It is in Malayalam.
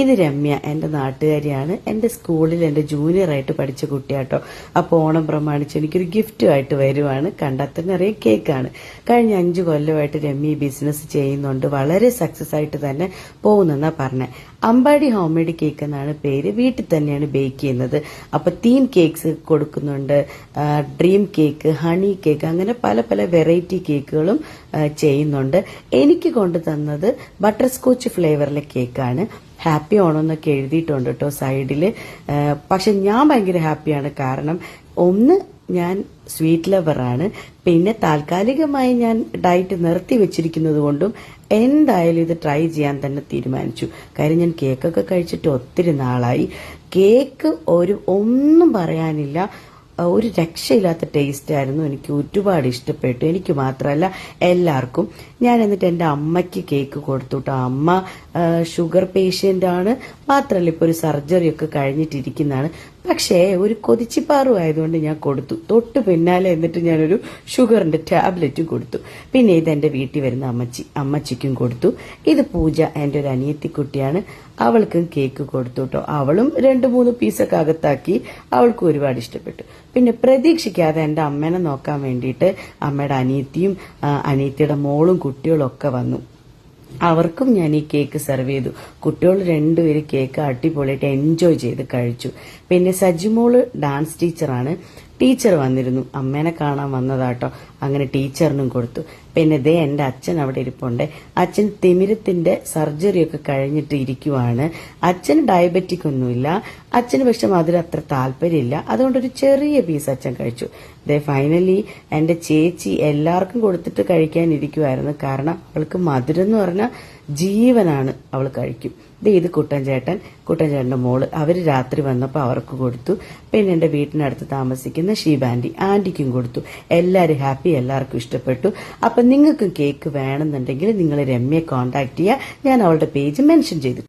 ഇത് രമ്യ, എന്റെ നാട്ടുകാരിയാണ്. എന്റെ സ്കൂളിൽ എന്റെ ജൂനിയറായിട്ട് പഠിച്ച കുട്ടിയാട്ടോ. അപ്പോൾ ഓണം പ്രമാണിച്ച് എനിക്കൊരു ഗിഫ്റ്റുമായിട്ട് വരുവാണ്. കണ്ടാൽ തന്നെ അറിയാം, കേക്കാണ്. കഴിഞ്ഞ 5 കൊല്ലമായിട്ട് രമ്യ ഈ ബിസിനസ് ചെയ്യുന്നുണ്ട്. വളരെ സക്സസ് ആയിട്ട് തന്നെ പോകുന്നെന്നാ പറഞ്ഞത്. അമ്പാടി ഹോം മെയ്ഡ് കേക്ക് എന്നാണ് പേര്. വീട്ടിൽ തന്നെയാണ് ബേക്ക് ചെയ്യുന്നത്. അപ്പൊ തീം കേക്ക്സ് കൊടുക്കുന്നുണ്ട്, ഡ്രീം കേക്ക്, ഹണി കേക്ക്, അങ്ങനെ പല പല വെറൈറ്റി കേക്കുകളും ചെയ്യുന്നുണ്ട്. എനിക്ക് കൊണ്ടു തന്നത് ബട്ടർ സ്കോച്ച് ഫ്ലേവറിലെ കേക്കാണ്. ഹാപ്പി ഓണം എന്നൊക്കെ എഴുതിയിട്ടുണ്ട് കേട്ടോ സൈഡില്. പക്ഷെ ഞാൻ ഭയങ്കര ഹാപ്പിയാണ്. കാരണം ഒന്ന്, ഞാൻ സ്വീറ്റ് ലവറാണ്. പിന്നെ താൽക്കാലികമായി ഞാൻ ഡയറ്റ് നിർത്തി വെച്ചിരിക്കുന്നത് കൊണ്ടും എന്തായാലും ഇത് ട്രൈ ചെയ്യാൻ തന്നെ തീരുമാനിച്ചു. കാര്യം ഞാൻ കേക്കൊക്കെ കഴിച്ചിട്ട് ഒത്തിരി നാളായി. കേക്ക് ഒന്നും പറയാനില്ല, ഒരു രക്ഷയില്ലാത്ത ടേസ്റ്റ് ആയിരുന്നു. എനിക്ക് ഒരുപാട് ഇഷ്ടപ്പെട്ടു. എനിക്ക് മാത്രമല്ല, എല്ലാവർക്കും. ഞാൻ എന്നിട്ട് എൻ്റെ അമ്മയ്ക്ക് കേക്ക് കൊടുത്തു കേട്ടോ. അമ്മ ഷുഗർ പേഷ്യന്റ് ആണ്. മാത്രമല്ല ഇപ്പോൾ ഒരു സർജറി ഒക്കെ കഴിഞ്ഞിട്ടിരിക്കുന്നതാണ്. പക്ഷേ ഒരു കൊതിച്ചിപ്പാറും ആയതുകൊണ്ട് ഞാൻ കൊടുത്തു. തൊട്ട് പിന്നാലെ എന്നിട്ട് ഞാനൊരു ഷുഗറിന്റെ ടാബ്ലറ്റ് കൊടുത്തു. പിന്നെ ഇത് എന്റെ വീട്ടിൽ വരുന്ന അമ്മച്ചിക്കും കൊടുത്തു. ഇത് പൂജ, എന്റെ ഒരു അനിയത്തിക്കുട്ടിയാണ്. അവൾക്കും കേക്ക് കൊടുത്തു കേട്ടോ. അവളും 2-3 പീസൊക്കെ അകത്താക്കി. അവൾക്കും ഒരുപാട് ഇഷ്ടപ്പെട്ടു. പിന്നെ പ്രതീക്ഷിക്കാതെ എന്റെ അമ്മേനെ നോക്കാൻ വേണ്ടിയിട്ട് അമ്മയുടെ അനിയത്തിയും അനിയത്തിയുടെ മോളും കുട്ടികളും ഒക്കെ വന്നു. അവർക്കും ഞാൻ ഈ കേക്ക് സെർവ് ചെയ്തു. കുട്ടികൾ 2 പേര് കേക്ക് അടിപൊളിയായിട്ട് എൻജോയ് ചെയ്ത് കഴിച്ചു. പിന്നെ സജിമോള് ഡാൻസ് ടീച്ചറാണ്. ടീച്ചർ വന്നിരുന്നു, അമ്മേനെ കാണാൻ വന്നതാട്ടോ. അങ്ങനെ ടീച്ചറിനും കൊടുത്തു. പിന്നെ ദേ എന്റെ അച്ഛൻ അവിടെ ഇരിപ്പുണ്ട്. അച്ഛൻ തിമിരത്തിന്റെ സർജറി ഒക്കെ കഴിഞ്ഞിട്ട് ഇരിക്കുവാണ്. അച്ഛന് ഡയബറ്റിക് ഒന്നുമില്ല. അച്ഛന് പക്ഷെ മധുരം അത്ര താല്പര്യമില്ല. അതുകൊണ്ട് ഒരു ചെറിയ പീസ് അച്ഛൻ കഴിച്ചു. ദേ ഫൈനലി എന്റെ ചേച്ചി എല്ലാവർക്കും കൊടുത്തിട്ട് കഴിക്കാൻ ഇരിക്കുമായിരുന്നു. കാരണം അവൾക്ക് മധുരം എന്ന് പറഞ്ഞാൽ ജീവനാണ്. അവൾ കഴിക്കും. ഇത് കുട്ടൻചേട്ടന്റെ മോള്. അവര് രാത്രി വന്നപ്പോൾ അവർക്ക് കൊടുത്തു. പിന്നെ എന്റെ വീട്ടിനടുത്ത് താമസിക്കുന്ന ആന്റിക്കും കൊടുത്തു. എല്ലാവരും ഹാപ്പി, എല്ലാവർക്കും ഇഷ്ടപ്പെട്ടു. അപ്പൊ നിങ്ങൾക്കും കേക്ക് വേണമെന്നുണ്ടെങ്കിൽ നിങ്ങൾ രമ്യയെ കോൺടാക്ട് ചെയ്യുക. ഞാൻ അവളുടെ പേജ് മെൻഷൻ ചെയ്തു.